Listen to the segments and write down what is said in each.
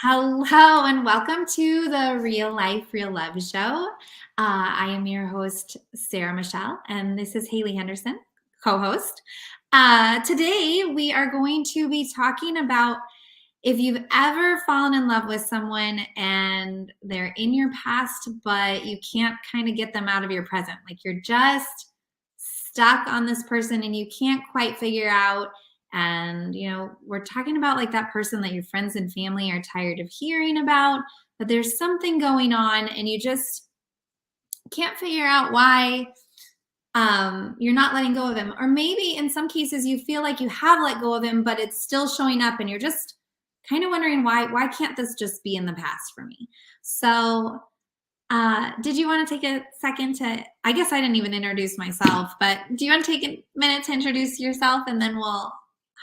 Hello and welcome to the Real Life, Real Love show. I am your host, Sarah Michelle, and this is Hayley Henderson, co host. Today, we are going to be talking about if you've ever fallen in love with someone and they're in your past, but you can't kind of get them out of your present. Like you're just stuck on this person and you can't quite figure out. And, we're talking about like that person that your friends and family are tired of hearing about, but there's something going on and you just can't figure out why you're not letting go of him. Or maybe in some cases you feel like you have let go of him, but it's still showing up and you're just kind of wondering why can't this just be in the past for me? So did you want to take a second I guess I didn't even introduce myself, but do you want to take a minute to introduce yourself and then we'll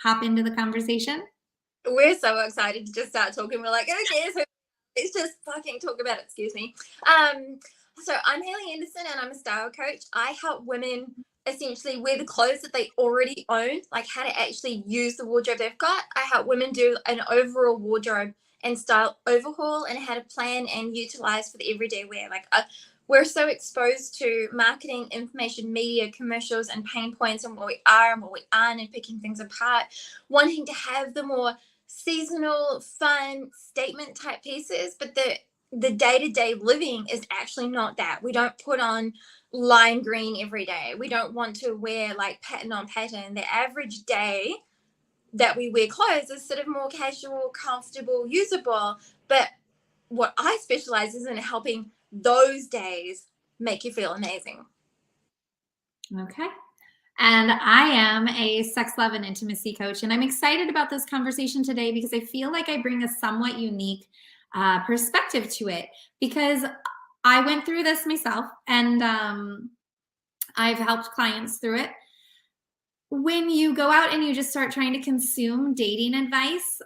hop into the conversation? We're so excited to just start talking. We're like, okay, so let's just fucking talk about it. Excuse me. So I'm Hayley Henderson and I'm a style coach. I help women essentially wear the clothes that they already own, like how to actually use the wardrobe they've got. I help women do an overall wardrobe and style overhaul and how to plan and utilize for the everyday wear. We're so exposed to marketing, information, media, commercials, and pain points and what we are and what we aren't, and picking things apart, wanting to have the more seasonal, fun, statement type pieces, but the day-to-day living is actually not that. We don't put on lime green every day. We don't want to wear like pattern on pattern. The average day that we wear clothes is sort of more casual, comfortable, usable. But what I specialize is in helping those days make you feel amazing. Okay. And I am a sex, love, and intimacy coach. And I'm excited about this conversation today because I feel like I bring a somewhat unique perspective to it because I went through this myself and I've helped clients through it. When you go out and you just start trying to consume dating advice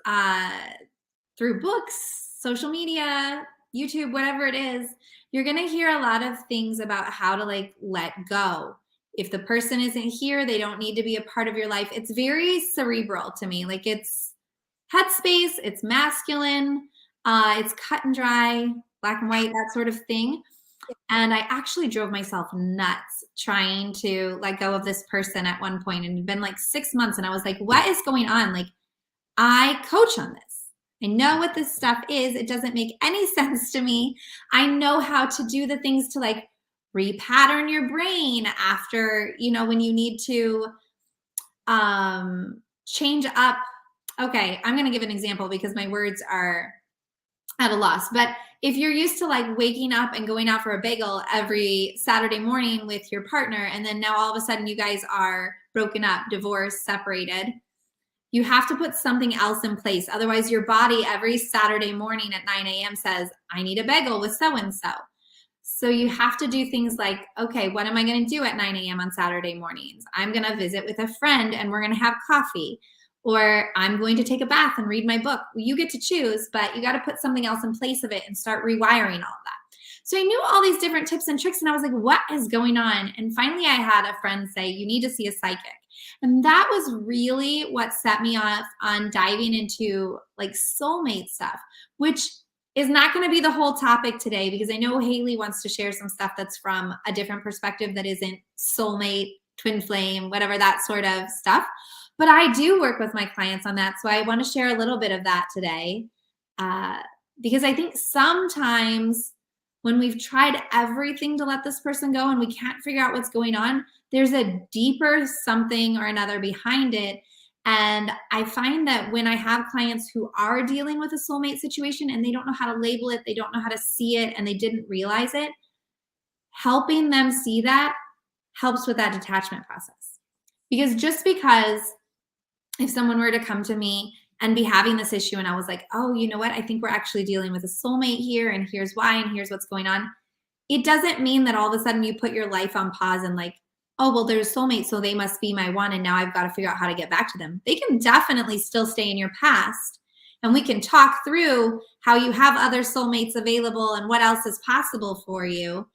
through books, social media, YouTube, whatever it is, you're going to hear a lot of things about how to like let go. If the person isn't here, they don't need to be a part of your life. It's very cerebral to me. Like it's headspace, it's masculine, it's cut and dry, black and white, that sort of thing. And I actually drove myself nuts trying to let go of this person at one point. And it'd been like 6 months. And I was like, what is going on? Like, I coach on this. I know what this stuff is. It doesn't make any sense to me. I know how to do the things to like repattern your brain after, when you need to change up. Okay, I'm going to give an example because my words are at a loss. But if you're used to like waking up and going out for a bagel every Saturday morning with your partner, and then now all of a sudden you guys are broken up, divorced, separated, you have to put something else in place. Otherwise, your body every Saturday morning at 9 a.m. says, I need a bagel with so-and-so. So you have to do things like, okay, what am I going to do at 9 a.m. on Saturday mornings? I'm going to visit with a friend and we're going to have coffee. Or I'm going to take a bath and read my book. You get to choose, but you got to put something else in place of it and start rewiring all of that. So I knew all these different tips and tricks and I was like, what is going on? And finally I had a friend say, you need to see a psychic. And that was really what set me off on diving into like soulmate stuff, which is not going to be the whole topic today because I know Hayley wants to share some stuff that's from a different perspective that isn't soulmate, twin flame, whatever, that sort of stuff. But I do work with my clients on that. So I want to share a little bit of that today because I think sometimes when we've tried everything to let this person go and we can't figure out what's going on, there's a deeper something or another behind it. And I find that when I have clients who are dealing with a soulmate situation and they don't know how to label it, they don't know how to see it, and they didn't realize it, helping them see that helps with that detachment process. Because just because if someone were to come to me and be having this issue and I was like, oh, you know what? I think we're actually dealing with a soulmate here and here's why and here's what's going on. It doesn't mean that all of a sudden you put your life on pause and like, oh, well, there's soulmates, so they must be my one. And now I've got to figure out how to get back to them. They can definitely still stay in your past. And we can talk through how you have other soulmates available and what else is possible for you.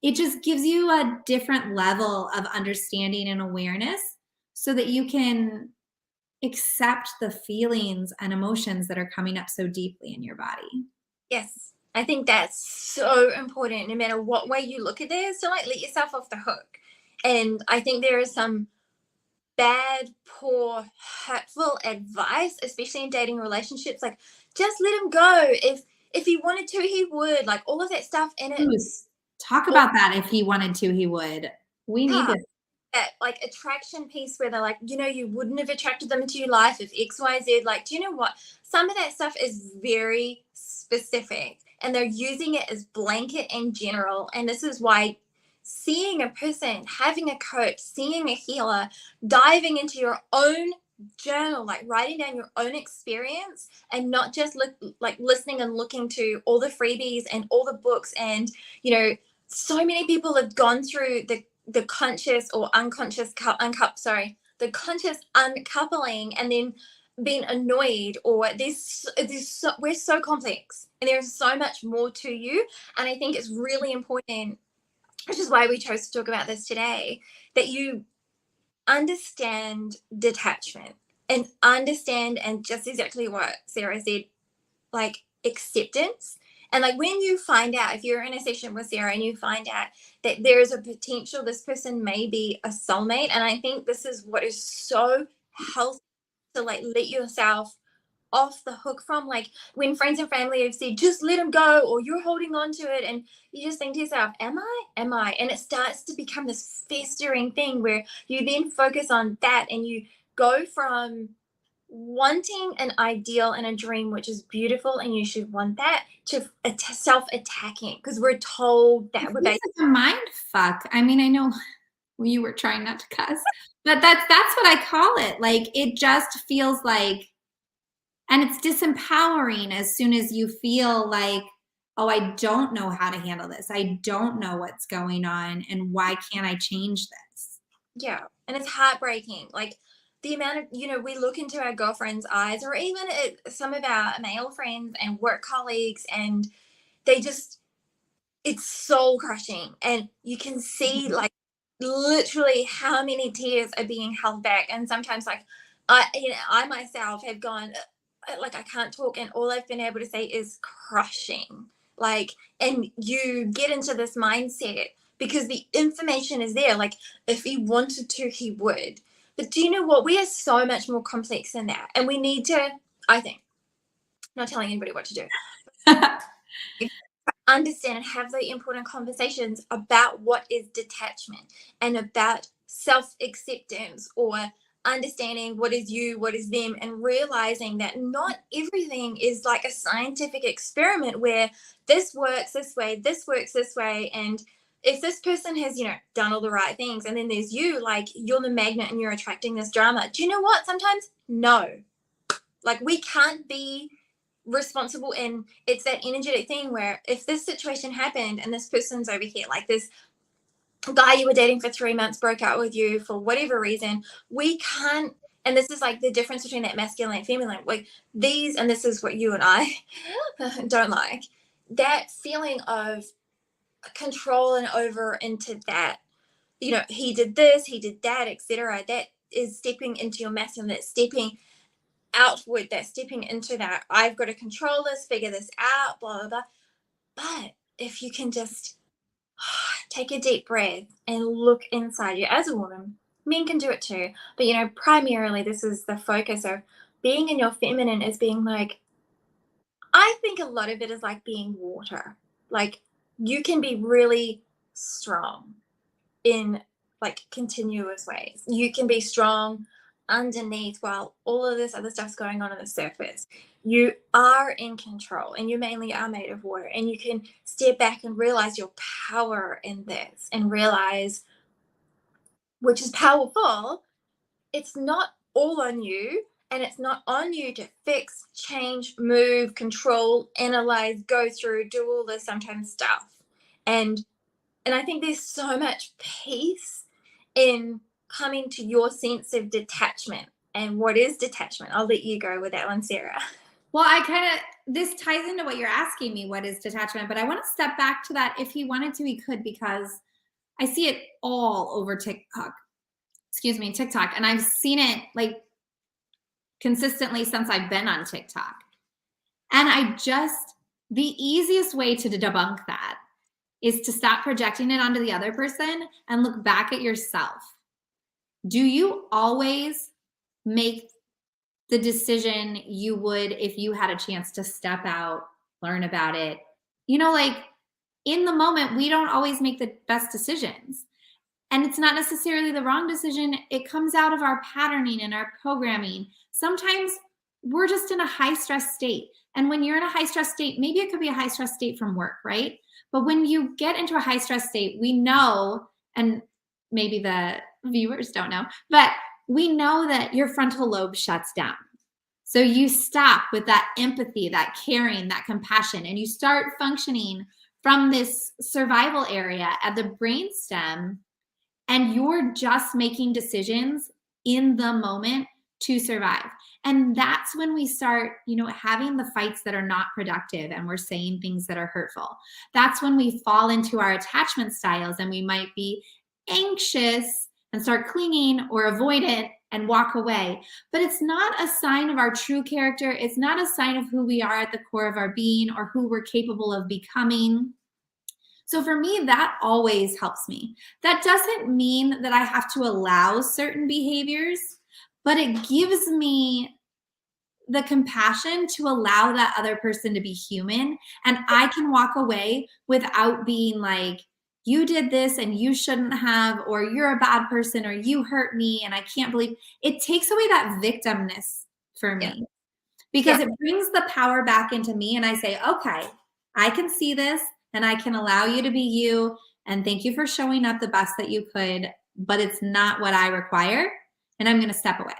It just gives you a different level of understanding and awareness so that you can accept the feelings and emotions that are coming up so deeply in your body. Yes. I think that's so important no matter what way you look at this, to like let yourself off the hook. And I think there is some bad, poor, hurtful advice, especially in dating relationships. Like, just let him go. If he wanted to, he would. Like all of that stuff in it. Talk All about that. If he wanted to, he would. We need that, to. that like attraction piece where they're like, you wouldn't have attracted them into your life if XYZ. Like, do you know what? Some of that stuff is very specific and they're using it as blanket and general. And this is why seeing a person, having a coach, seeing a healer, diving into your own journal, like writing down your own experience and not just like listening and looking to all the freebies and all the books. And so many people have gone through the conscious or unconscious the conscious uncoupling and then being annoyed, or we're so complex and there's so much more to you. And I think it's really important, which is why we chose to talk about this today, that you understand detachment and understand, and just exactly what Sarah said, like acceptance. And like when you find out, if you're in a session with Sarah and you find out that there is a potential this person may be a soulmate, and I think this is what is so healthy to like let yourself off the hook from, like when friends and family have said just let him go or you're holding on to it, and you just think to yourself, am I, and it starts to become this festering thing where you then focus on that and you go from wanting an ideal and a dream, which is beautiful and you should want that, to self-attacking, because we're told that we're It's a mind fuck. I mean, I know you were trying not to cuss, but that's what I call it. Like it just feels like, and it's disempowering as soon as you feel like, oh, I don't know how to handle this. I don't know what's going on, and why can't I change this? Yeah. And it's heartbreaking. Like the amount of, we look into our girlfriends' eyes, or even some of our male friends and work colleagues, and they just, it's soul crushing. And you can see like literally how many tears are being held back. And sometimes like I myself have gone, like I can't talk, and all I've been able to say is crushing. Like, and you get into this mindset because the information is there. Like if he wanted to, he would. But do you know what? We are so much more complex than that. And we need to, I think, not telling anybody what to do, understand and have the important conversations about what is detachment and about self-acceptance, or understanding what is you, what is them, and realizing that not everything is like a scientific experiment where this works this way, this works this way, and if this person has done all the right things, and then there's you, like you're the magnet and you're attracting this drama. Do you know what? Sometimes no, like we can't be responsible. And it's that energetic thing where if this situation happened and this person's over here, like this guy you were dating for 3 months broke out with you for whatever reason, we can't. And this is like the difference between that masculine and feminine, like these, and this is what you and I don't like, that feeling of control and over into that, he did this, he did that, etc. That is stepping into your masculine, that's stepping outward, that's stepping into that I've got to control this, figure this out, blah blah blah. But if you can just take a deep breath and look inside you, as a woman, men can do it too, but primarily this is the focus of being in your feminine, is being like, I think a lot of it is like being water. Like you can be really strong in like continuous ways. You can be strong underneath while all of this other stuff's going on the surface. You are in control, and you mainly are made of water, and you can step back and realize your power in this, and realize, which is powerful, it's not all on you, and it's not on you to fix, change, move, control, analyze, go through, do all this sometimes stuff. And I think there's so much peace in coming to your sense of detachment. And what is detachment? I'll let you go with that one, Sarah. Well, this ties into what you're asking me, what is detachment? But I want to step back to that. If he wanted to, he could, because I see it all over TikTok. And I've seen it like consistently since I've been on TikTok. And the easiest way to debunk that is to stop projecting it onto the other person and look back at yourself. Do you always make the decision you would if you had a chance to step out, learn about it? Like in the moment, we don't always make the best decisions. And it's not necessarily the wrong decision. It comes out of our patterning and our programming. Sometimes we're just in a high stress state. And when you're in a high stress state, maybe it could be a high stress state from work, right? But when you get into a high stress state, we know, and maybe the viewers don't know, but we know that your frontal lobe shuts down. So you stop with that empathy, that caring, that compassion, and you start functioning from this survival area at the brainstem, and you're just making decisions in the moment to survive. And that's when we start, having the fights that are not productive and we're saying things that are hurtful. That's when we fall into our attachment styles and we might be anxious and start clinging or avoid it and walk away. But it's not a sign of our true character. It's not a sign of who we are at the core of our being or who we're capable of becoming. So for me, that always helps me. That doesn't mean that I have to allow certain behaviors, but it gives me the compassion to allow that other person to be human. And I can walk away without being like, you did this and you shouldn't have, or you're a bad person, or you hurt me and I can't believe. It takes away that victimness for me, because it brings the power back into me. And I say, okay, I can see this and I can allow you to be you. And thank you for showing up the best that you could, but it's not what I require. And I'm going to step away,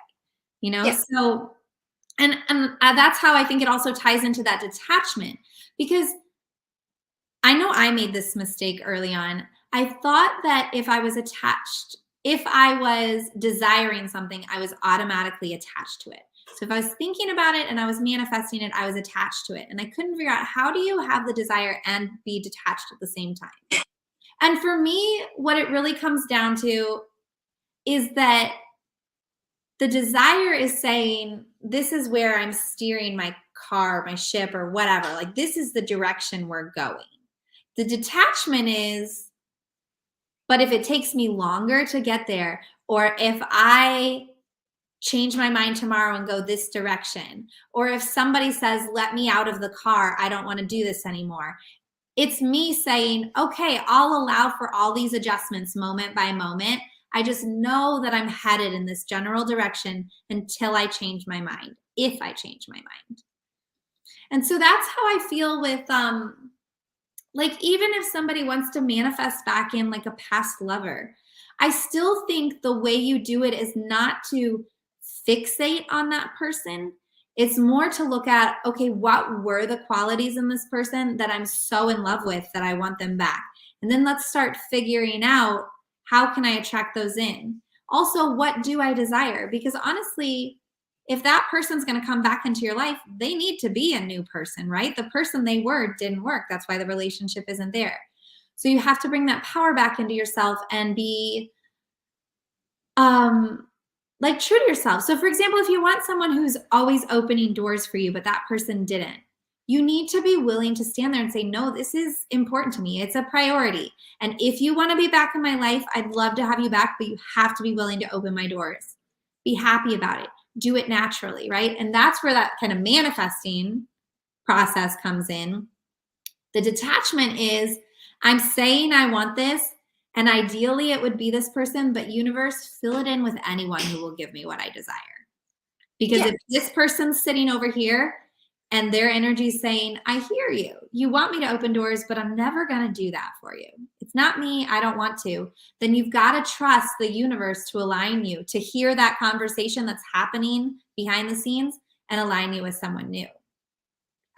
So, and that's how I think it also ties into that detachment, because I know I made this mistake early on. I thought that if I was desiring something, I was automatically attached to it. So if I was thinking about it and I was manifesting it, I was attached to it. And I couldn't figure out, how do you have the desire and be detached at the same time? And for me, what it really comes down to is that the desire is saying, this is where I'm steering my car, my ship, or whatever. Like, this is the direction we're going. The detachment is, but if it takes me longer to get there, or if I change my mind tomorrow and go this direction, or if somebody says, let me out of the car, I don't want to do this anymore. It's me saying, okay, I'll allow for all these adjustments moment by moment. I just know that I'm headed in this general direction until I change my mind, if I change my mind. And so that's how I feel with, even if somebody wants to manifest back in like a past lover, I still think the way you do it is not to fixate on that person. It's more to look at, okay, what were the qualities in this person that I'm so in love with that I want them back? And then let's start figuring out, how can I attract those in? Also, what do I desire? Because honestly, if that person's going to come back into your life, they need to be a new person, right? The person they were didn't work. That's why the relationship isn't there. So you have to bring that power back into yourself and be true to yourself. So for example, if you want someone who's always opening doors for you, but that person didn't, you need to be willing to stand there and say, no, this is important to me. It's a priority. And if you want to be back in my life, I'd love to have you back, but you have to be willing to open my doors. Be happy about it. Do it naturally, right? And that's where that kind of manifesting process comes in. The detachment is, I'm saying I want this, and ideally it would be this person, but universe, fill it in with anyone who will give me what I desire. Because if this person's sitting over here and their energy is saying, I hear you, you want me to open doors, but I'm never going to do that for you. It's not me, I don't want to. Then you've got to trust the universe to align you, to hear that conversation that's happening behind the scenes and align you with someone new.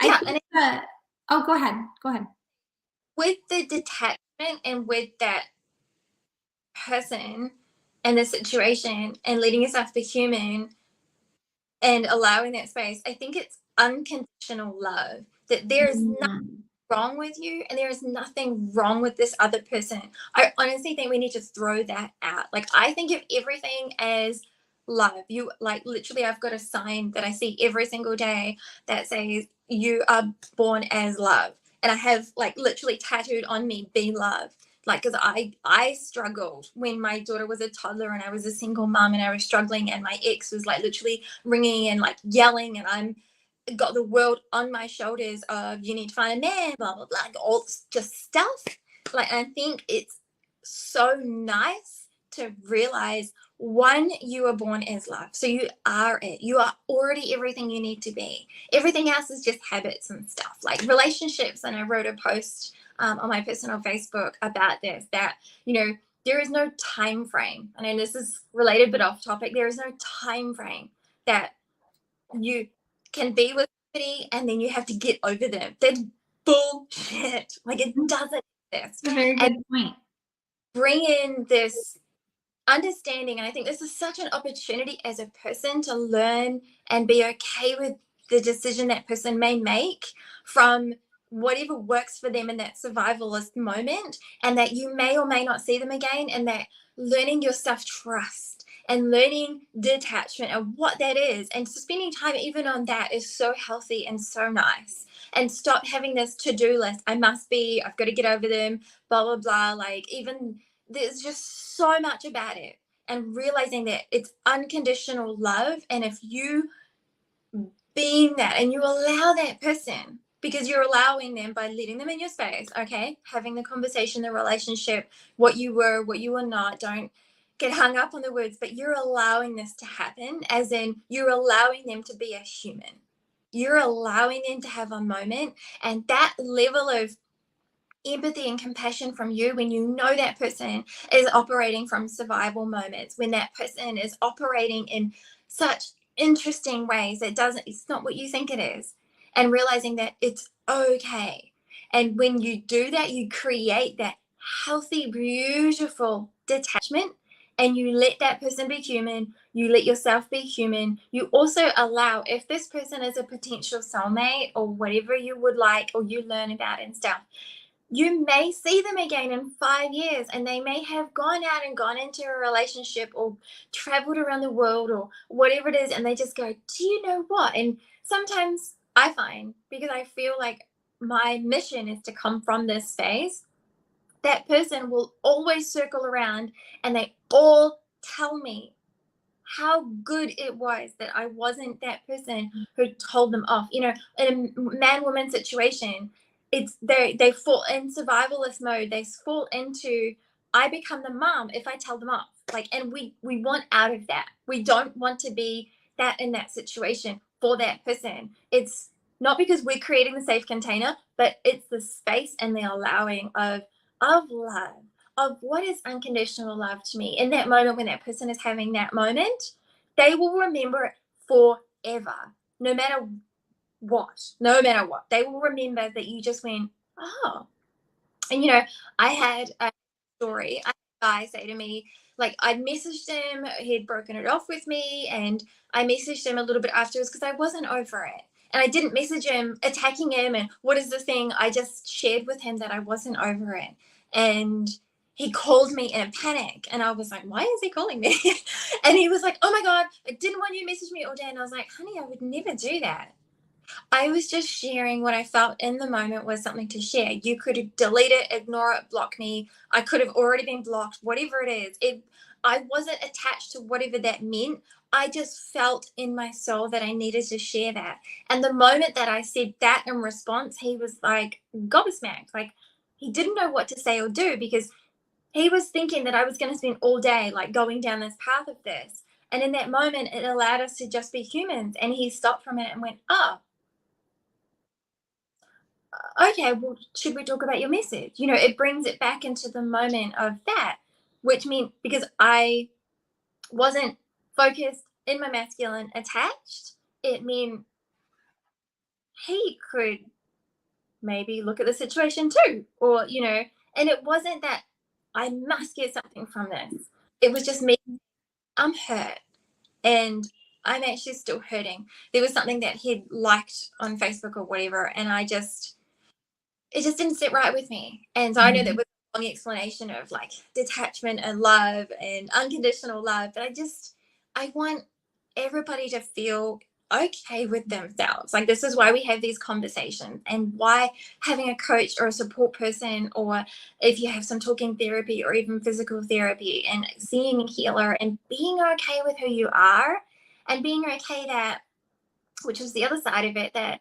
Yeah, go ahead. With the detachment and with that person and the situation and letting yourself be human and allowing that space, I think it's unconditional love, that there is nothing wrong with you and there is nothing wrong with this other person. I honestly think we need to throw that out. Like, I think of everything as love. You like literally, I've got a sign that I see every single day that says you are born as love. And I have like literally tattooed on me, be love. Like, because I struggled when my daughter was a toddler and I was a single mom and I was struggling, and my ex was like literally ringing and like yelling, and I'm got the world on my shoulders of you need to find a man, blah blah blah, like all just stuff. Like, I think it's so nice to realize, one, you are born as love, so you are it. You are already everything you need to be. Everything else is just habits and stuff like relationships. And I wrote a post on my personal Facebook about this, that there is no time frame. I know this is related but off topic. There is no time frame that you can be with somebody and then you have to get over them. That's bullshit. Like, it doesn't exist. That's a very good point. Bring in this understanding, and I think this is such an opportunity as a person to learn and be okay with the decision that person may make from whatever works for them in that survivalist moment, and that you may or may not see them again, and that learning your self-trust and learning detachment and what that is, and spending time even on that, is so healthy and so nice. And stop having this to-do list. I've got to get over them, blah blah blah. Like, even there's just so much about it, and realizing that it's unconditional love. And if you being that and you allow that person, because you're allowing them by letting them in your space, okay, having the conversation, the relationship, what you were not, don't get hung up on the words, but you're allowing this to happen, as in you're allowing them to be a human, you're allowing them to have a moment. And that level of empathy and compassion from you, when you know that person is operating from survival moments, when that person is operating in such interesting ways that it's not what you think it is, and realizing that it's okay. And when you do that, you create that healthy, beautiful detachment, and you let that person be human, you let yourself be human. You also allow, if this person is a potential soulmate or whatever you would like or you learn about and stuff, you may see them again in 5 years, and they may have gone out and gone into a relationship or traveled around the world or whatever it is, and they just go, do you know what? And sometimes I find, because I feel like my mission is to come from this space, that person will always circle around, and they all tell me how good it was that I wasn't that person who told them off. In a man-woman situation, it's they fall in survivalist mode. They fall into, I become the mom if I tell them off. Like, and we want out of that. We don't want to be that in that situation for that person. It's not because we're creating the safe container, but it's the space and the allowing of love, of what is unconditional love to me. In that moment, when that person is having that moment, they will remember it forever, no matter what. They will remember that you just went, oh. And I had a story. I had a guy say to me, like, I'd messaged him, he'd broken it off with me, and I messaged him a little bit afterwards because I wasn't over it. And I didn't message him attacking him and what is the thing. I just shared with him that I wasn't over it. And he called me in a panic, and I was like, why is he calling me? And he was like, oh my God, I didn't want you to message me all day. And I was like, honey, I would never do that. I was just sharing what I felt in the moment was something to share. You could delete it, ignore it, block me. I could have already been blocked, whatever it is. I wasn't attached to whatever that meant. I just felt in my soul that I needed to share that. And the moment that I said that in response, he was like gobsmacked. Like, he didn't know what to say or do, because he was thinking that I was going to spend all day like going down this path of this. And in that moment, it allowed us to just be humans. And he stopped for a minute and went, oh, okay, well, should we talk about your message? It brings it back into the moment of that, which meant, because I wasn't focused in my masculine attached, it meant he could maybe look at the situation too, or, and it wasn't that I must get something from this. It was just me. I'm hurt, and I'm actually still hurting. There was something that he'd liked on Facebook or whatever, and it just didn't sit right with me. And so I know that was a long explanation of like detachment and love and unconditional love, but I want everybody to feel okay with themselves. Like, this is why we have these conversations, and why having a coach or a support person, or if you have some talking therapy or even physical therapy, and seeing a healer and being okay with who you are, and being okay that, which is the other side of it, that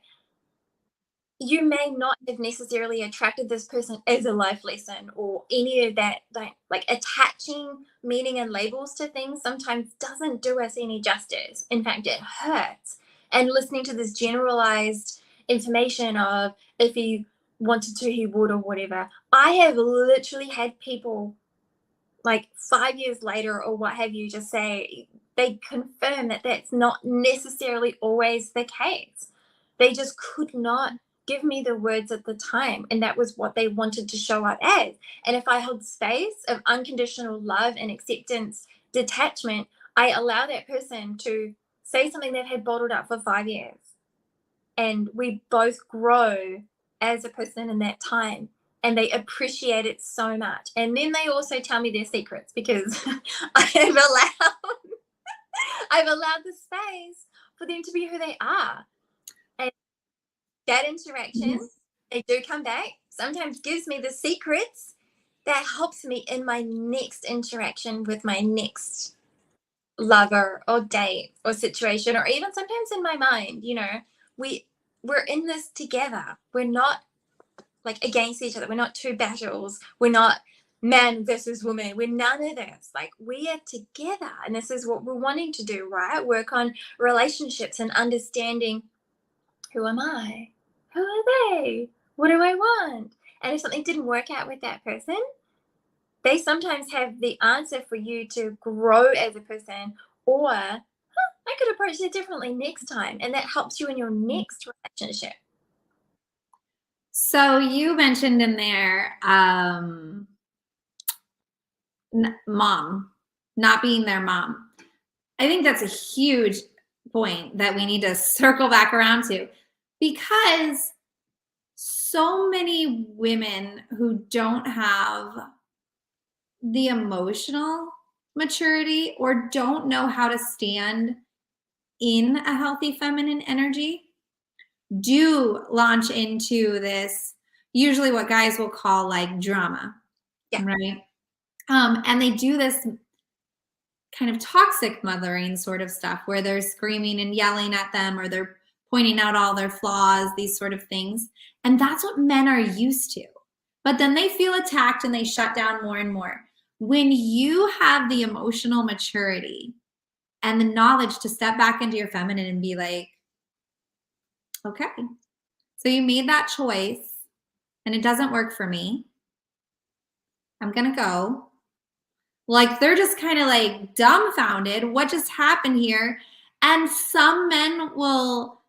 you may not have necessarily attracted this person as a life lesson or any of that. Like attaching meaning and labels to things sometimes doesn't do us any justice. In fact, it hurts. And listening to this generalized information of, if he wanted to, he would, or whatever. I have literally had people, like 5 years later or what have you, just say they confirm that that's not necessarily always the case. They just could not give me the words at the time, and that was what they wanted to show up as. And if I held space of unconditional love and acceptance, detachment, I allow that person to say something they've had bottled up for 5 years, and we both grow as a person in that time, and they appreciate it so much. And then they also tell me their secrets, because I've allowed the space for them to be who they are. And that interaction, they do come back, sometimes gives me the secrets that helps me in my next interaction with my next lover or date or situation, or even sometimes in my mind. We're in this together. We're not like against each other. We're not two battles. We're not man versus woman. We're none of this. Like, we are together, and this is what we're wanting to do, right? Work on relationships and understanding, who am I? Who are they? What do I want? And if something didn't work out with that person, they sometimes have the answer for you to grow as a person, or I could approach it differently next time. And that helps you in your next relationship. So you mentioned in there, mom, not being their mom. I think that's a huge point that we need to circle back around to, because so many women who don't have the emotional maturity or don't know how to stand in a healthy feminine energy do launch into this, usually what guys will call like drama. Yeah. Right. And they do this kind of toxic mothering sort of stuff where they're screaming and yelling at them, or they're pointing out all their flaws, these sort of things. And that's what men are used to. But then they feel attacked and they shut down more and more. When you have the emotional maturity and the knowledge to step back into your feminine and be like, okay, so you made that choice and it doesn't work for me. I'm going to go. Like, they're just kind of like dumbfounded. What just happened here? And some men will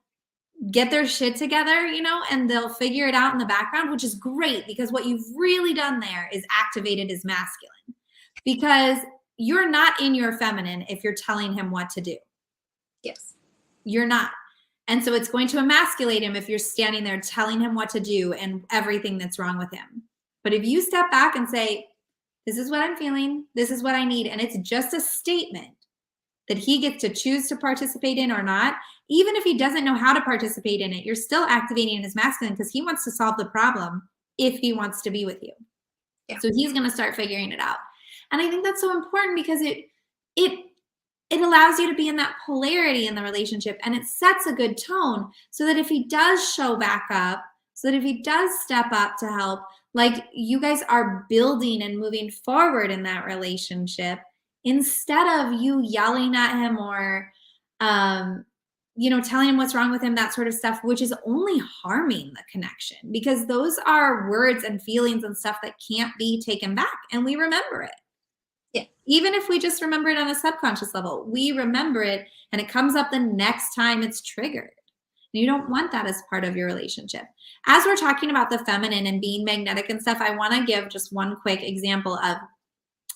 get their shit together, and they'll figure it out in the background, which is great, because what you've really done there is activated his masculine, because you're not in your feminine if you're telling him what to do. Yes. You're not. And so it's going to emasculate him if you're standing there telling him what to do and everything that's wrong with him. But if you step back and say, this is what I'm feeling, this is what I need, and it's just a statement that he gets to choose to participate in or not, even if he doesn't know how to participate in it, you're still activating his masculine, because he wants to solve the problem if he wants to be with you. Yeah. So he's going to start figuring it out. And I think that's so important, because it allows you to be in that polarity in the relationship, and it sets a good tone so that if he does show back up, so that if he does step up to help, like, you guys are building and moving forward in that relationship, instead of you yelling at him or, telling him what's wrong with him, that sort of stuff, which is only harming the connection, because those are words and feelings and stuff that can't be taken back. And we remember it. Yeah. Even if we just remember it on a subconscious level, we remember it, and it comes up the next time it's triggered. You don't want that as part of your relationship. As we're talking about the feminine and being magnetic and stuff, I want to give just one quick example of,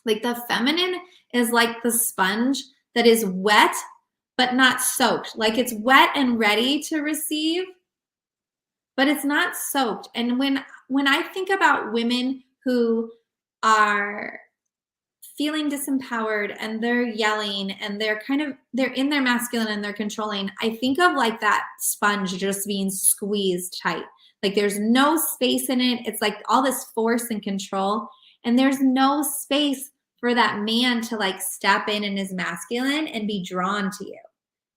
like, the feminine is like the sponge that is wet but not soaked. Like, it's wet and ready to receive, but it's not soaked. And when I think about women who are feeling disempowered and they're yelling and they're in their masculine and they're controlling, I think of like that sponge just being squeezed tight. Like there's no space in it. It's like all this force and control, and there's no space for that man to like step in his masculine and be drawn to you.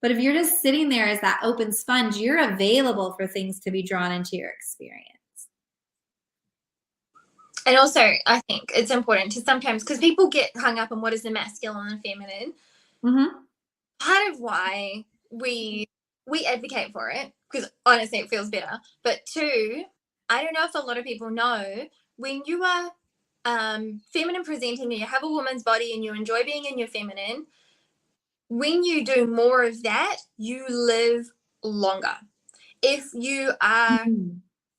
But if you're just sitting there as that open sponge, you're available for things to be drawn into your experience. And also, I think it's important to sometimes, because people get hung up on what is the masculine and feminine. Mm-hmm. Part of why we advocate for it, because honestly it feels better. But two, I don't know if a lot of people know, when you are feminine presenting and you have a woman's body and you enjoy being in your feminine, when you do more of that, you live longer. If you are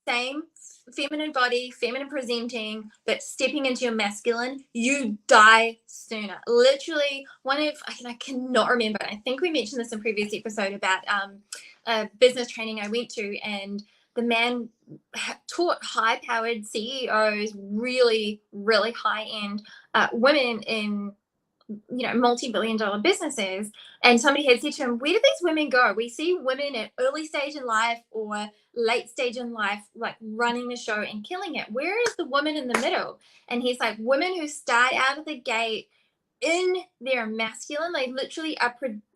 same feminine body, feminine presenting, but stepping into your masculine, you die sooner. Literally, I cannot remember, I think we mentioned this in a previous episode about a business training I went to, and the man taught high-powered CEOs, really, really high-end women in multi-billion-dollar businesses, and somebody had said to him, where do these women go? We see women at early stage in life or late stage in life like running the show and killing it. Where is the woman in the middle? And he's like, women who start out of the gate in their masculine, they literally are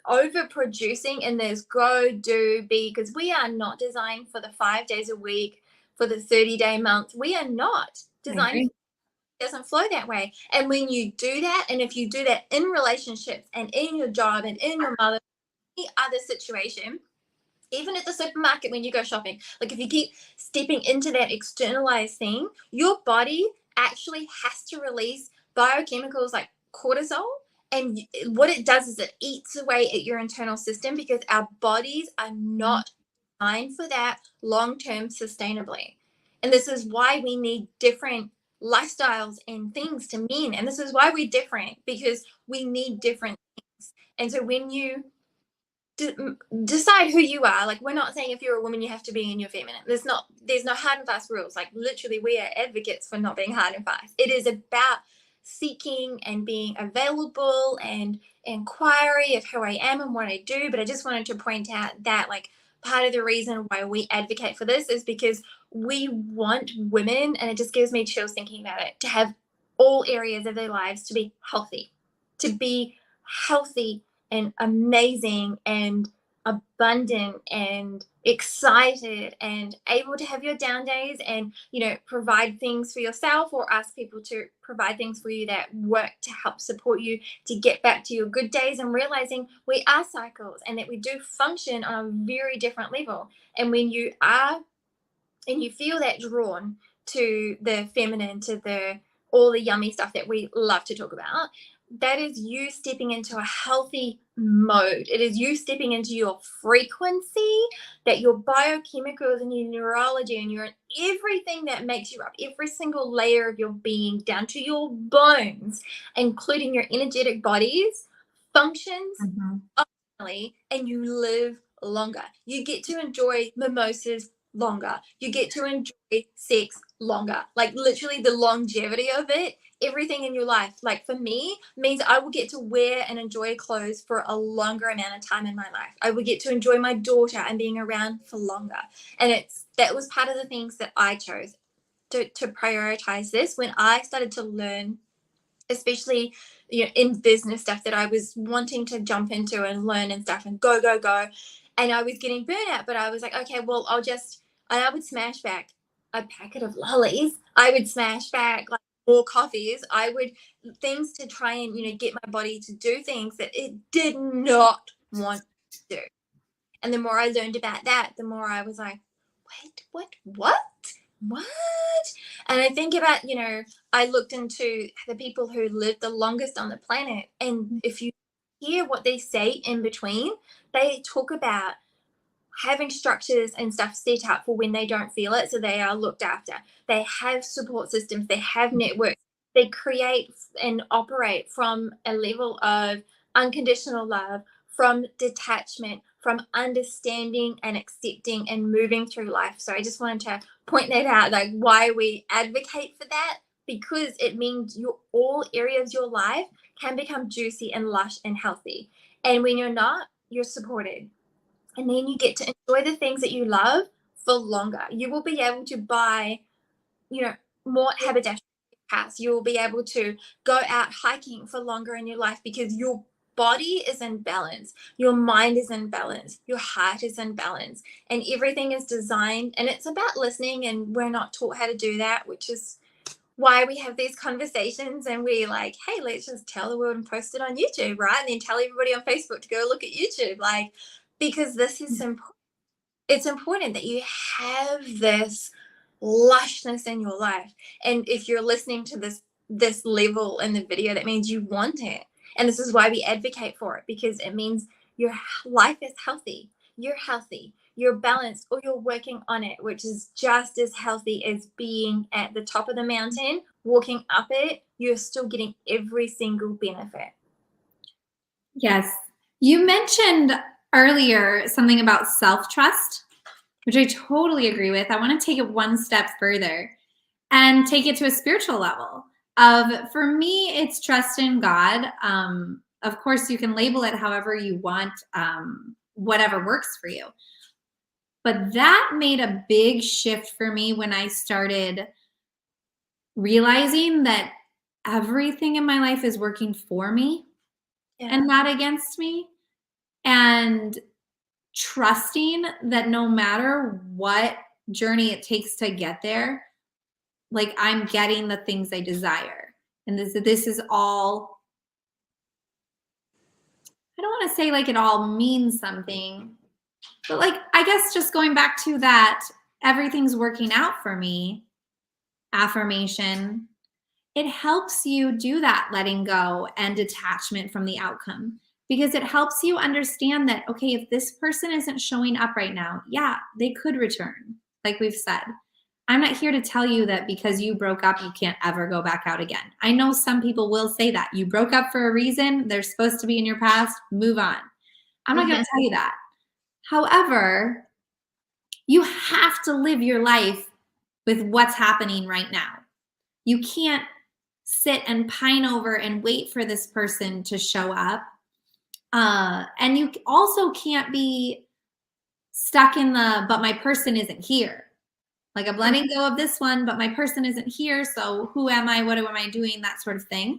overproducing in this go, do, be, because we are not designed for the 5 days a week, for the 30-day month. We are not designed. Doesn't flow that way. And when you do that, and if you do that in relationships and in your job and in your mother, any other situation, even at the supermarket when you go shopping, like if you keep stepping into that externalized thing, your body actually has to release biochemicals like cortisol. And what it does is it eats away at your internal system, because our bodies are not designed for that long-term sustainably. And this is why we need different lifestyles and things to mean. And this is why we're different, because we need different things. And so when you decide who you are, like, we're not saying if you're a woman you have to be in your feminine. There's no hard and fast rules. Like, literally, we are advocates for not being hard and fast. It is about seeking and being available and inquiry of who I am and what I do. But I just wanted to point out that, like, part of the reason why we advocate for this is because we want women, and it just gives me chills thinking about it, to have all areas of their lives to be healthy and amazing and abundant and excited and able to have your down days and, provide things for yourself or ask people to provide things for you that work to help support you to get back to your good days, and realizing we are cycles and that we do function on a very different level. And when you are and you feel that drawn to the feminine, to all the yummy stuff that we love to talk about, that is you stepping into a healthy mode. It is you stepping into your frequency, that your biochemicals and your neurology and your everything that makes you up, every single layer of your being down to your bones, including your energetic bodies, functions optimally, and you live longer. You get to enjoy mimosas longer. You get to enjoy sex longer. Like, literally, the longevity of it, everything in your life, like for me, means I will get to wear and enjoy clothes for a longer amount of time in my life. I will get to enjoy my daughter and being around for longer. And that was part of the things that I chose to prioritize this when I started to learn, especially in business stuff that I was wanting to jump into and learn and stuff and go. And I was getting burnout, but I was like, okay, well, I would smash back a packet of lollies. I would smash back like more coffees. I would things to try and, get my body to do things that it did not want to do. And the more I learned about that, the more I was like, wait, what? And I think about, I looked into the people who lived the longest on the planet. And if you hear what they say in between, they talk about having structures and stuff set up for when they don't feel it, so they are looked after. They have support systems, they have networks, they create and operate from a level of unconditional love, from detachment, from understanding and accepting and moving through life. So I just wanted to point that out, like why we advocate for that, because it means all areas of your life can become juicy and lush and healthy. And when you're not, you're supported. And then you get to enjoy the things that you love for longer. You will be able to buy, more haberdashery house. You will be able to go out hiking for longer in your life because your body is in balance, your mind is in balance, your heart is in balance, and everything is designed. And it's about listening, and we're not taught how to do that, which is why we have these conversations and we like, hey, let's just tell the world and post it on YouTube, right? And then tell everybody on Facebook to go look at YouTube, like, because this is important. It's important that you have this lushness in your life. And if you're listening to this level in the video, that means you want it. And this is why we advocate for it, because it means your life is healthy. You're healthy, you're balanced, or you're working on it, which is just as healthy as being at the top of the mountain, walking up it. You're still getting every single benefit. Yes. You mentioned earlier something about self-trust, which I totally agree with. I want to take it one step further and take it to a spiritual level. For me, it's trust in God. Of course, you can label it however you want, whatever works for you. But that made a big shift for me when I started realizing that everything in my life is working for me and not against me. And trusting that no matter what journey it takes to get there, like I'm getting the things I desire. And this is all, I don't want to say like it all means something, but like, I guess just going back to that, everything's working out for me affirmation, it helps you do that letting go and detachment from the outcome, because it helps you understand that, okay, if this person isn't showing up right now, yeah, they could return. Like we've said, I'm not here to tell you that because you broke up, you can't ever go back out again. I know some people will say that. You broke up for a reason. They're supposed to be in your past. Move on. I'm not going to tell you that. However, you have to live your life with what's happening right now. You can't sit and pine over and wait for this person to show up. And you also can't be stuck in but my person isn't here. Like I'm letting go of this one, but my person isn't here. So who am I? What am I doing? That sort of thing.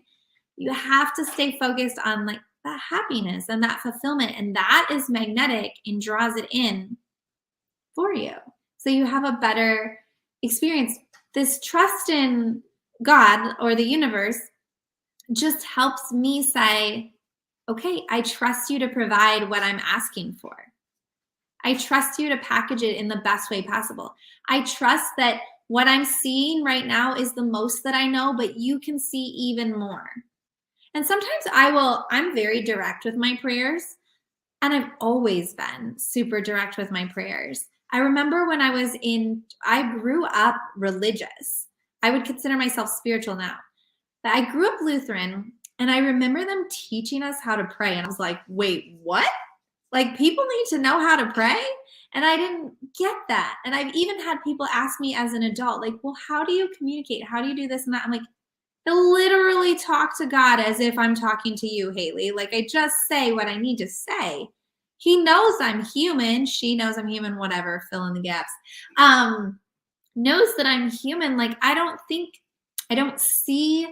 You have to stay focused on like that happiness and that fulfillment. And that is magnetic and draws it in for you. So you have a better experience. This trust in God or the universe just helps me say, okay, I trust you to provide what I'm asking for. I trust you to package it in the best way possible. I trust that what I'm seeing right now is the most that I know, but you can see even more. And sometimes I'm very direct with my prayers, and I've always been super direct with my prayers. I remember when I grew up religious. I would consider myself spiritual now. But I grew up Lutheran, and I remember them teaching us how to pray. And I was like, wait, what? Like people need to know how to pray? And I didn't get that. And I've even had people ask me as an adult, like, well, how do you communicate? How do you do this and that? I'm like, I literally talk to God as if I'm talking to you, Hayley. Like I just say what I need to say. He knows I'm human. She knows I'm human, whatever, fill in the gaps. Knows that I'm human. Like I don't see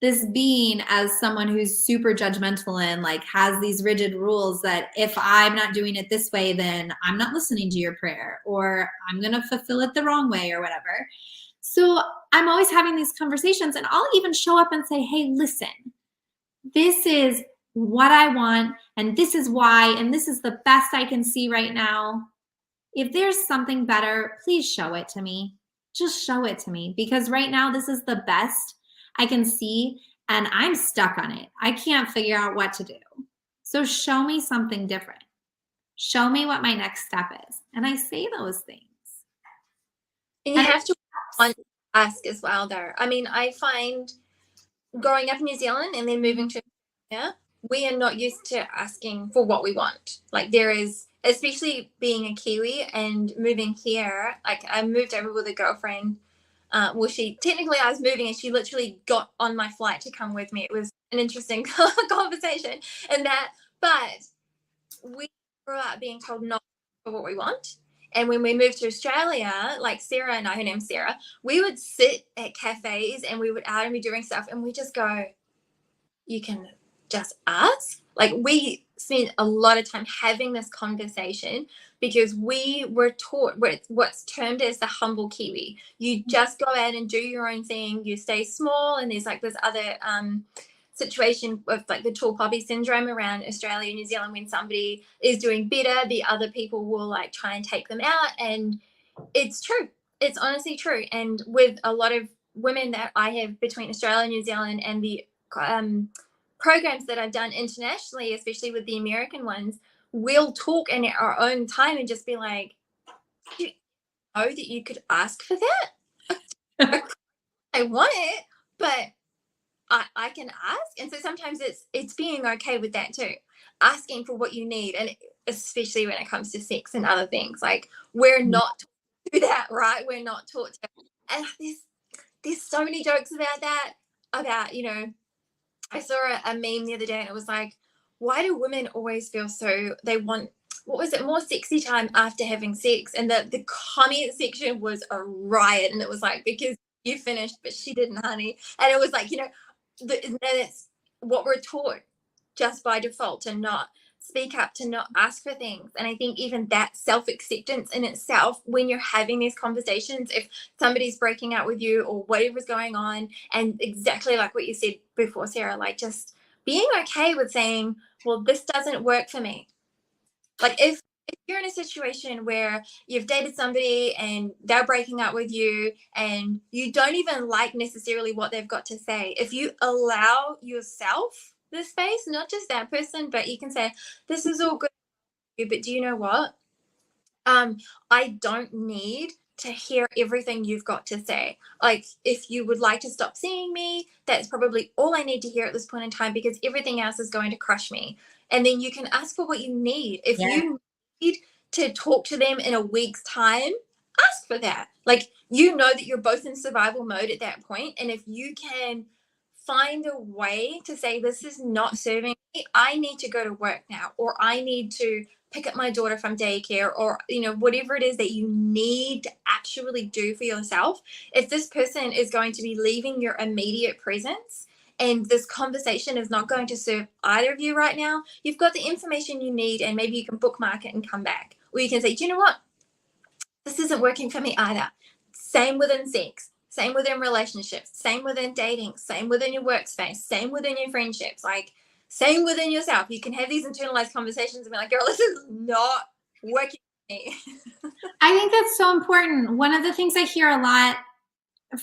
this being as someone who's super judgmental and like has these rigid rules that if I'm not doing it this way, then I'm not listening to your prayer or I'm going to fulfill it the wrong way or whatever. So I'm always having these conversations, and I'll even show up and say, hey, listen, this is what I want, and this is why, and this is the best I can see right now. If there's something better, please show it to me. Just show it to me, because right now this is the best I can see, and I'm stuck on it. I can't figure out what to do. So show me something different. Show me what my next step is. And I say those things. And you have to ask as well, though. I mean, I find growing up in New Zealand and then moving to Australia, we are not used to asking for what we want. Like there is, especially being a Kiwi and moving here, like I moved over with a girlfriend well, technically I was moving and she literally got on my flight to come with me. It was an interesting conversation and that, but we grew up being told not for what we want. And when we moved to Australia, like Sarah and I, her name's Sarah, we would sit at cafes and we would out and be doing stuff and we just go, you can just ask. Like we spent a lot of time having this conversation because we were taught what's termed as the humble Kiwi. You just go out and do your own thing. You stay small, and there's like this other situation of like the tall poppy syndrome around Australia and New Zealand. When somebody is doing better, the other people will like try and take them out, and it's true. It's honestly true. And with a lot of women that I have between Australia and New Zealand and the programs that I've done internationally, especially with the American ones, we'll talk in our own time and just be like, you know that you could ask for that? I want it, but I can ask. And so sometimes it's being okay with that too, asking for what you need. And especially when it comes to sex and other things, like we're not taught to do that, right? We're not taught to. And there's so many jokes about that, about, you know, I saw a meme the other day and it was like, why do women always feel so they want, what was it, more sexy time after having sex? And the comment section was a riot. And it was like, because you finished, but she didn't, honey. And it was like, you know, that's what we're taught just by default, to not speak up, to not ask for things. And I think even that self-acceptance in itself, when you're having these conversations, if somebody's breaking up with you or whatever's going on, and exactly like what you said before, Sarah, like just being okay with saying, well, this doesn't work for me. Like if you're in a situation where you've dated somebody and they're breaking up with you and you don't even like necessarily what they've got to say, if you allow yourself the space, not just that person, but you can say, this is all good, but do you know what? I don't need to hear everything you've got to say. Like if you would like to stop seeing me, that's probably all I need to hear at this point in time, because everything else is going to crush me. And then you can ask for what you need. If you need to talk to them in a week's time, ask for that. Like, you know that you're both in survival mode at that point. And if you can find a way to say, this is not serving me, I need to go to work now, or I need to pick up my daughter from daycare, or, you know, whatever it is that you need to actually do for yourself. If this person is going to be leaving your immediate presence and this conversation is not going to serve either of you right now, you've got the information you need, and maybe you can bookmark it and come back. Or you can say, do you know what? This isn't working for me either. Same within sex, same within relationships, same within dating, same within your workspace, same within your friendships, like same within yourself. You can have these internalized conversations and be like, girl, this is not working for me. I think that's so important. One of the things I hear a lot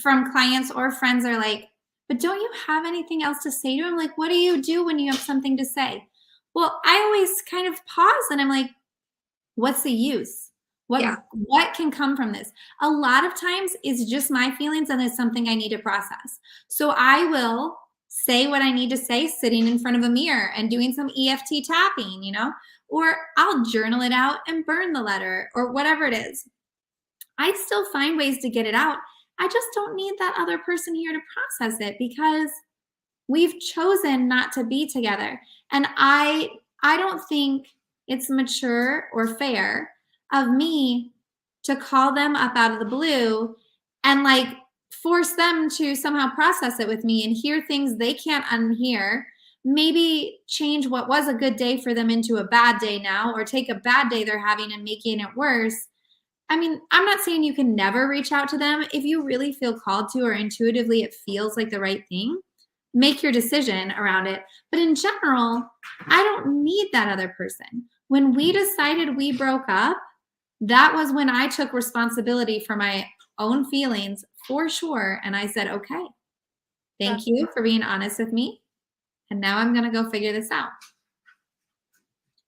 from clients or friends are like, but don't you have anything else to say to him? Like, what do you do when you have something to say? Well, I always kind of pause and I'm like, what's the use? What can come from this? A lot of times it's just my feelings and it's something I need to process. So I will say what I need to say sitting in front of a mirror and doing some EFT tapping, you know, or I'll journal it out and burn the letter or whatever it is. I still find ways to get it out. I just don't need that other person here to process it because we've chosen not to be together. And I don't think it's mature or fair of me to call them up out of the blue and like force them to somehow process it with me and hear things they can't unhear, maybe change what was a good day for them into a bad day now, or take a bad day they're having and making it worse. I mean, I'm not saying you can never reach out to them. If you really feel called to, or intuitively it feels like the right thing, make your decision around it. But in general, I don't need that other person. When we decided we broke up, that was when I took responsibility for my own feelings for sure. And I said, okay, thank you for being honest with me. And now I'm going to go figure this out.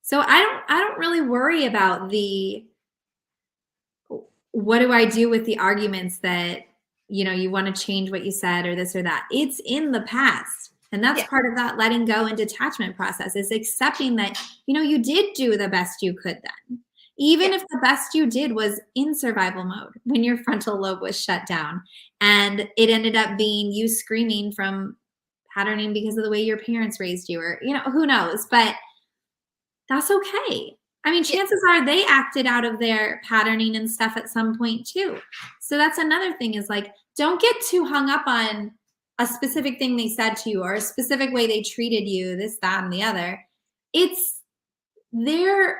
So I don't really worry about what do I do with the arguments that, you know, you want to change what you said or this or that. It's in the past. And that's part of that letting go and detachment process, is accepting that, you know, you did do the best you could then. Even Yeah. if the best you did was in survival mode when your frontal lobe was shut down and it ended up being you screaming from patterning because of the way your parents raised you, or, who knows, but that's okay. I mean, Yeah. chances are they acted out of their patterning and stuff at some point too. So that's another thing, is like, don't get too hung up on a specific thing they said to you or a specific way they treated you, this, that, and the other. It's they're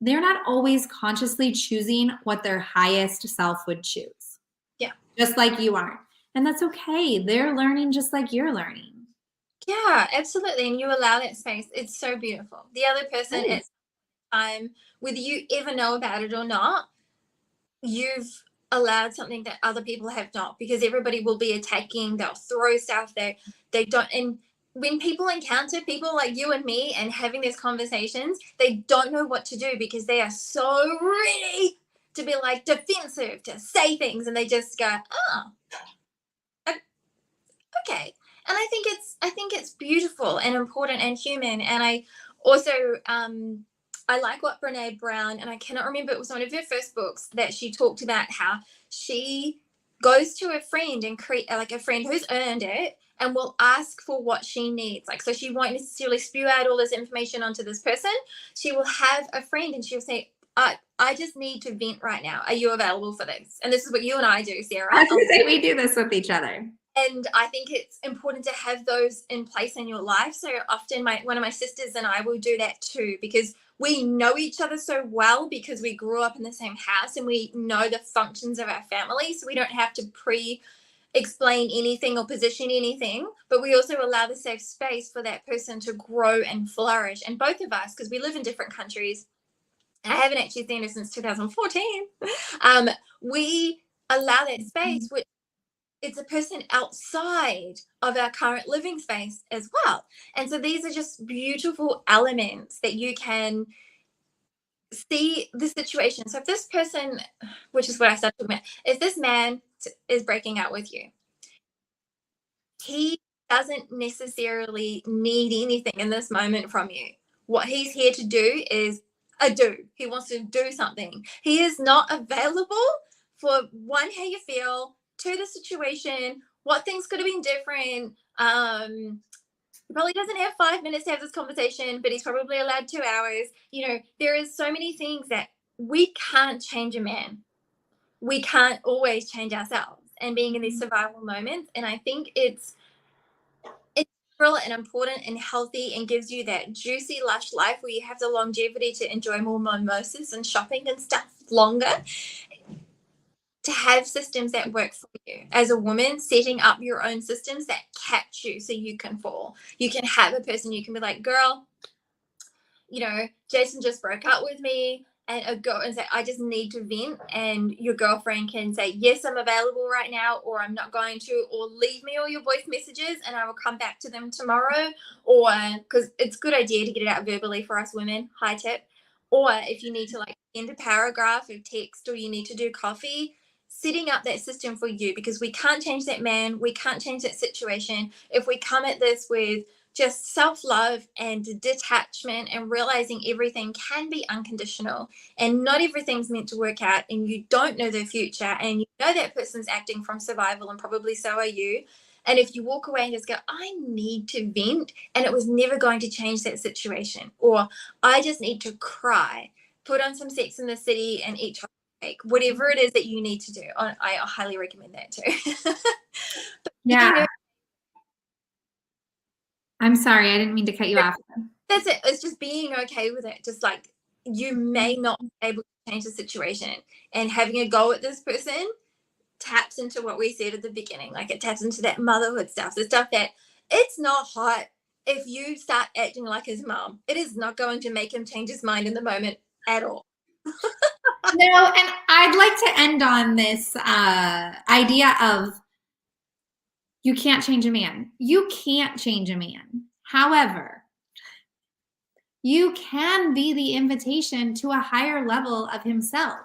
not always consciously choosing what their highest self would choose. Yeah. Just like you aren't. And that's okay. They're learning just like you're learning. Yeah, absolutely. And you allow that space. It's so beautiful. The other person Right. at time, whether you ever know about it or not, you've allowed something that other people have not, because everybody will be attacking, they'll throw stuff, they don't. And when people encounter people like you and me and having these conversations, they don't know what to do because they are so ready to be like defensive, to say things, and they just go, oh, okay. And I think it's beautiful and important and human. And I also I like what Brene Brown, and I cannot remember, it was one of her first books, that she talked about how she goes to a friend and create like a friend who's earned it and will ask for what she needs. Like, so she won't necessarily spew out all this information onto this person. She will have a friend and she'll say, I just need to vent right now. Are you available for this? And this is what you and I do, Sarah. I was going to say, we do this with each other. And I think it's important to have those in place in your life. So often one of my sisters and I will do that too, because we know each other so well, because we grew up in the same house and we know the functions of our family. So we don't have to explain anything or position anything, but we also allow the safe space for that person to grow and flourish. And both of us, because we live in different countries, and I haven't actually seen her since 2014, we allow that space, which it's a person outside of our current living space as well. And so these are just beautiful elements that you can see the situation. So if this person, which is what I started talking about, if this man is breaking up with you, he doesn't necessarily need anything in this moment from you. What he's here to do is he wants to do something. He is not available for, one, how you feel, two, the situation, what things could have been different. He probably doesn't have 5 minutes to have this conversation, but he's probably allowed 2 hours. There is so many things that we can't change a man. We can't always change ourselves, and being in these survival moments. And I think it's real and important and healthy, and gives you that juicy, lush life where you have the longevity to enjoy more mimosas and shopping and stuff longer. To have systems that work for you as a woman, setting up your own systems that catch you so you can fall. You can have a person you can be like, girl, Jason just broke up with me, and go and say, I just need to vent. And your girlfriend can say, yes, I'm available right now, or I'm not going to, or leave me all your voice messages and I will come back to them tomorrow. Or, because it's a good idea to get it out verbally for us women, high tip. Or if you need to send a paragraph of text, or you need to do coffee, setting up that system for you, because we can't change that man, we can't change that situation. If we come at this with just self-love and detachment and realizing everything can be unconditional and not everything's meant to work out, and you don't know the future, and you know that person's acting from survival, and probably so are you. And if you walk away and just go, I need to vent and it was never going to change that situation, or I just need to cry, put on some Sex in the City and eat chocolate cake, whatever it is that you need to do, I highly recommend that too. Yeah. I'm sorry, I didn't mean to cut you off. That's it. It's just being okay with it. Just like, you may not be able to change the situation, and having a go at this person taps into what we said at the beginning. Like, it taps into that motherhood stuff, the stuff that it's not hot. If you start acting like his mom, it is not going to make him change his mind in the moment at all. No, and I'd like to end on this idea of, you can't change a man. You can't change a man. However, you can be the invitation to a higher level of himself.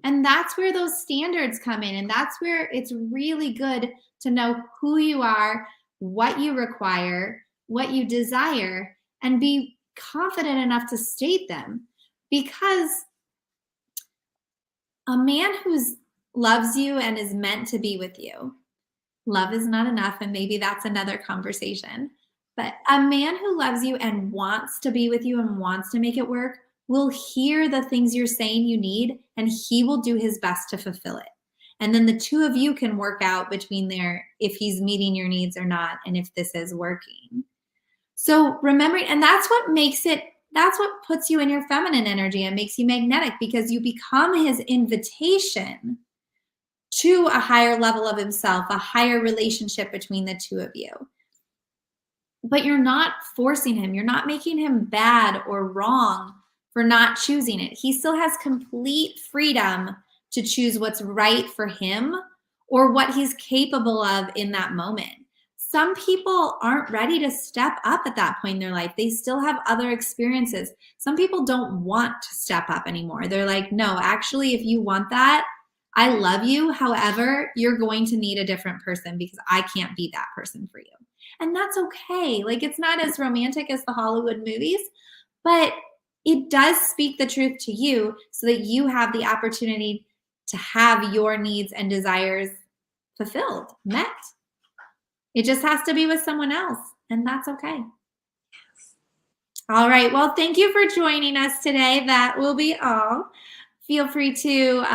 And that's where those standards come in. And that's where it's really good to know who you are, what you require, what you desire, and be confident enough to state them. Because A man who loves you and is meant to be with you. Love is not enough, and maybe that's another conversation. But a man who loves you and wants to be with you and wants to make it work will hear the things you're saying you need, and he will do his best to fulfill it. And then the two of you can work out between there if he's meeting your needs or not, and if this is working. So remembering, and that's what puts you in your feminine energy and makes you magnetic, because you become his invitation to a higher level of himself, a higher relationship between the two of you. But you're not forcing him. You're not making him bad or wrong for not choosing it. He still has complete freedom to choose what's right for him or what he's capable of in that moment. Some people aren't ready to step up at that point in their life. They still have other experiences. Some people don't want to step up anymore. They're like, no, actually, if you want that, I love you. However, you're going to need a different person because I can't be that person for you. And that's okay. Like, it's not as romantic as the Hollywood movies, but it does speak the truth to you so that you have the opportunity to have your needs and desires fulfilled, met. It just has to be with someone else, and that's okay. All right. Well, thank you for joining us today. That will be all. Feel free to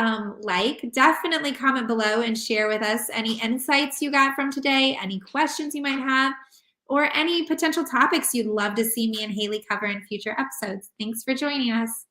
definitely comment below and share with us any insights you got from today, any questions you might have, or any potential topics you'd love to see me and Hayley cover in future episodes. Thanks for joining us.